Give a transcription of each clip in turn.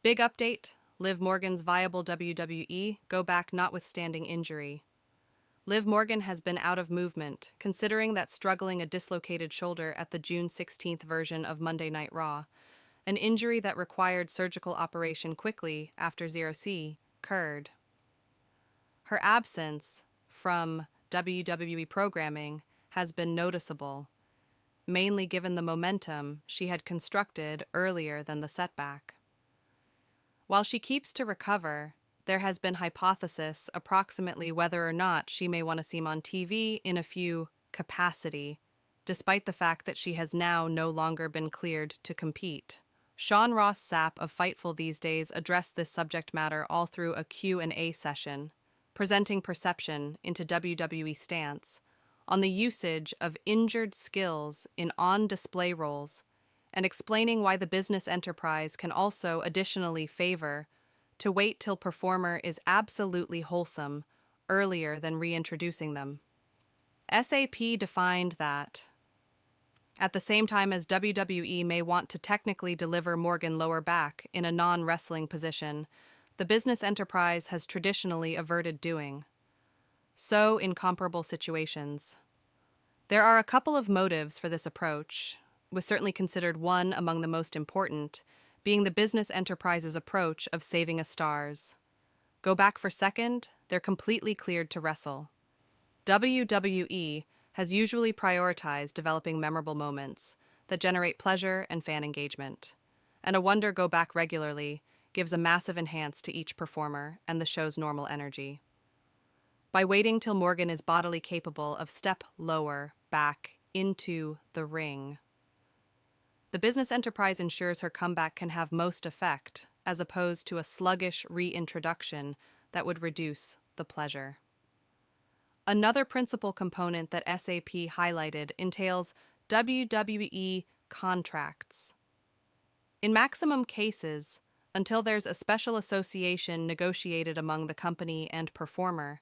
Big update, Liv Morgan's viable WWE go back notwithstanding injury. Liv Morgan has been out of movement, considering that struggling a dislocated shoulder at the June 16th version of Monday Night Raw, an injury that required surgical operation quickly after 0C occurred. Her absence from WWE programming has been noticeable, mainly given the momentum she had constructed earlier than the setback. While she keeps to recover, there has been hypothesis approximately whether or not she may want to seem on TV in a few capacity, despite the fact that she has now no longer been cleared to compete. Sean Ross Sapp of Fightful these days addressed this subject matter all through a Q&A session, presenting perception into WWE stance on the usage of injured skills in on-display roles and explaining why the business enterprise can also additionally favor to wait till performer is absolutely wholesome earlier than reintroducing them. SAP defined that at the same time as WWE may want to technically deliver Morgan lower back in a non-wrestling position, the business enterprise has traditionally averted doing so in comparable situations. There are a couple of motives for this approach, with certainly considered one among the most important, being the business enterprise's approach of saving a stars. Go back for second, they're completely cleared to wrestle. WWE has usually prioritized developing memorable moments that generate pleasure and fan engagement, and a wonder go back regularly gives a massive enhance to each performer and the show's normal energy. By waiting till Morgan is bodily capable of step lower back into the ring, the business enterprise ensures her comeback can have most effect, as opposed to a sluggish reintroduction that would reduce the pleasure. Another principal component that SAP highlighted entails WWE contracts. In maximum cases, until there's a special association negotiated among the company and performer,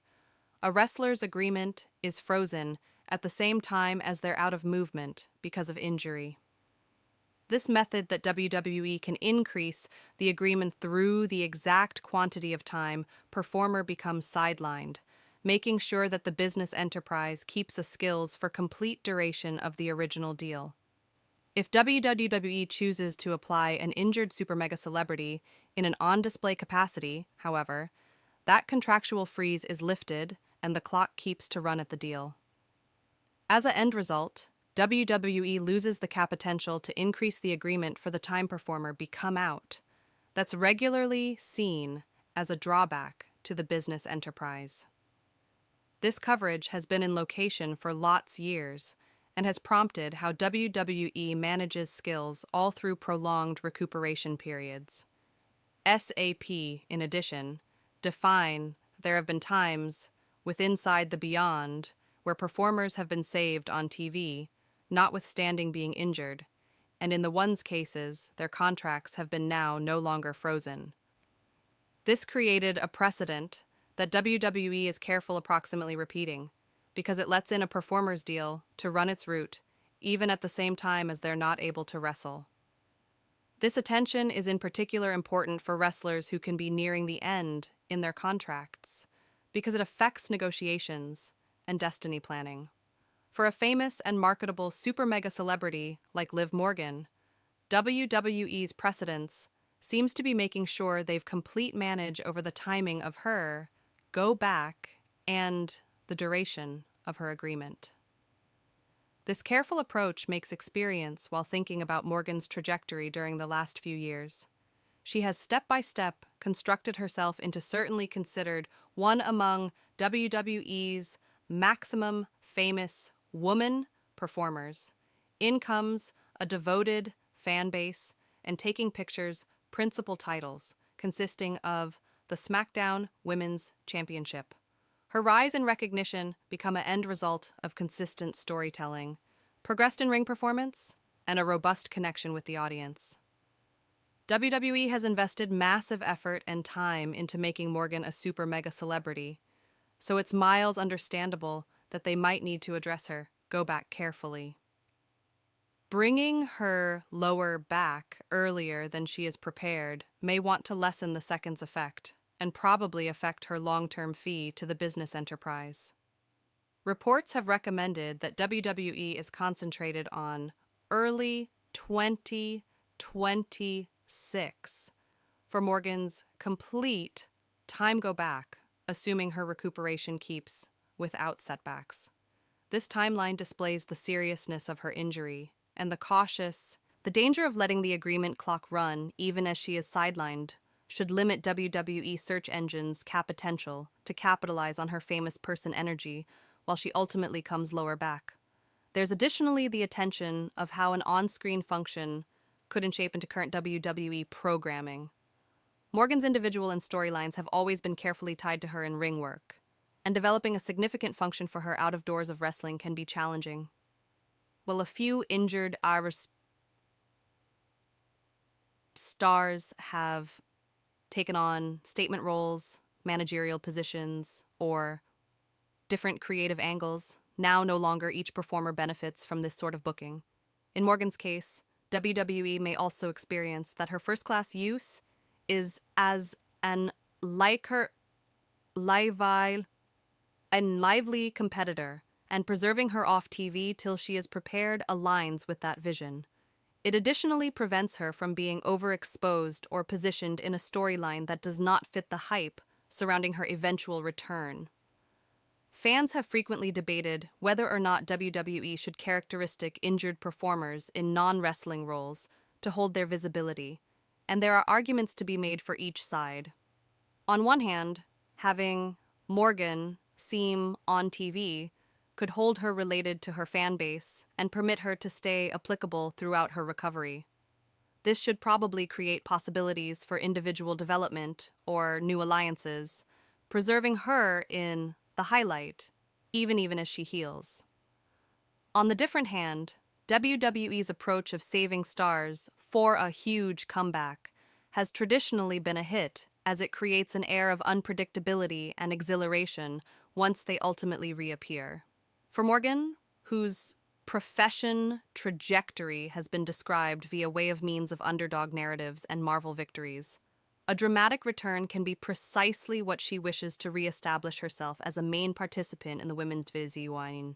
a wrestler's agreement is frozen at the same time as they're out of movement because of injury. This method that WWE can increase the agreement through the exact quantity of time performer becomes sidelined, making sure that the business enterprise keeps the skills for complete duration of the original deal. If WWE chooses to apply an injured super mega celebrity in an on-display capacity, however, that contractual freeze is lifted and the clock keeps to run at the deal. As an end result, WWE loses the potential to increase the agreement for the time performer become out. That's regularly seen as a drawback to the business enterprise. This coverage has been in location for lots years and has prompted how WWE manages skills all through prolonged recuperation periods. SAP, in addition, define there have been times with Inside the Beyond where performers have been saved on TV, notwithstanding being injured, and in the one's cases, their contracts have been now no longer frozen. This created a precedent that WWE is careful approximately repeating, because it lets in a performer's deal to run its route, even at the same time as they're not able to wrestle. This attention is in particular important for wrestlers who can be nearing the end in their contracts, because it affects negotiations and destiny planning. For a famous and marketable super mega celebrity like Liv Morgan, WWE's precedence seems to be making sure they've complete manage over the timing of her go back and the duration of her agreement. This careful approach makes experience while thinking about Morgan's trajectory during the last few years. She has step by step constructed herself into certainly considered one among WWE's maximum famous woman performers. In comes a devoted fan base and taking pictures principal titles consisting of the SmackDown Women's Championship. Her rise and recognition become an end result of consistent storytelling, progressed in ring performance, and a robust connection with the audience. WWE has invested massive effort and time into making Morgan a super mega celebrity, so it's miles understandable that they might need to address her go back carefully. Bringing her lower back earlier than she is prepared may want to lessen the second's effect and probably affect her long-term fee to the business enterprise. Reports have recommended that WWE is concentrated on early 2026 for Morgan's complete time go back, assuming her recuperation keeps without setbacks. This timeline displays the seriousness of her injury and the danger of letting the agreement clock run even as she is sidelined should limit WWE search engines' potential to capitalize on her famous person energy while she ultimately comes lower back. There's additionally the attention of how an on-screen function couldn't shape into current WWE programming. Morgan's individual and storylines have always been carefully tied to her in ring work, and developing a significant function for her out of doors of wrestling can be challenging. While a few injured Irish stars have taken on statement roles, managerial positions, or different creative angles, now no longer each performer benefits from this sort of booking. In Morgan's case, WWE may also experience that her first-class use is as an lively competitor, and preserving her off TV till she is prepared aligns with that vision. It additionally prevents her from being overexposed or positioned in a storyline that does not fit the hype surrounding her eventual return. Fans have frequently debated whether or not WWE should characteristic injured performers in non-wrestling roles to hold their visibility, and there are arguments to be made for each side. On one hand, having Morgan seem on TV could hold her related to her fan base and permit her to stay applicable throughout her recovery. This should probably create possibilities for individual development or new alliances, preserving her in the highlight, even as she heals. On the different hand, WWE's approach of saving stars for a huge comeback has traditionally been a hit, as it creates an air of unpredictability and exhilaration once they ultimately reappear. For Morgan, whose profession trajectory has been described via way of means of underdog narratives and Marvel victories, a dramatic return can be precisely what she wishes to reestablish herself as a main participant in the women's division.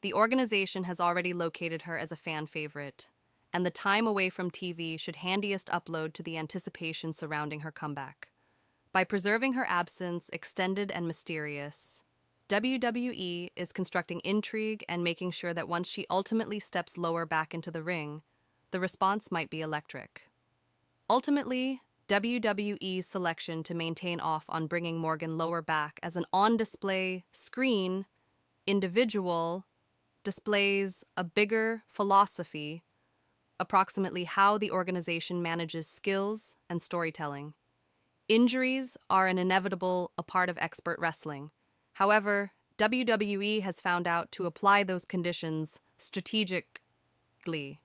The organization has already located her as a fan favorite, and the time away from TV should handiest upload to the anticipation surrounding her comeback. By preserving her absence extended and mysterious, WWE is constructing intrigue and making sure that once she ultimately steps lower back into the ring, the response might be electric. Ultimately, WWE's selection to maintain off on bringing Morgan lower back as an on-display screen individual displays a bigger philosophy, approximately how the organization manages skills and storytelling. Injuries are an inevitable part of expert wrestling. However, WWE has found out to apply those conditions strategically.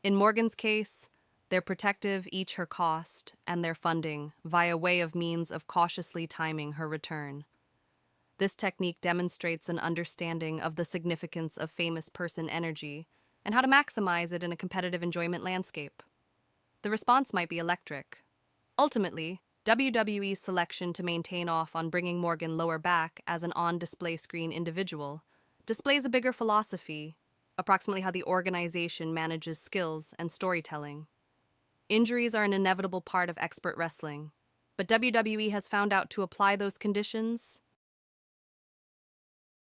In Morgan's case, they're protective each her cost and their funding via way of means of cautiously timing her return. This technique demonstrates an understanding of the significance of famous person energy and how to maximize it in a competitive enjoyment landscape. The response might be electric. Ultimately, WWE's selection to maintain off on bringing Morgan lower back as an on-display screen individual displays a bigger philosophy, approximately how the organization manages skills and storytelling. Injuries are an inevitable part of expert wrestling, but WWE has found out to apply those conditions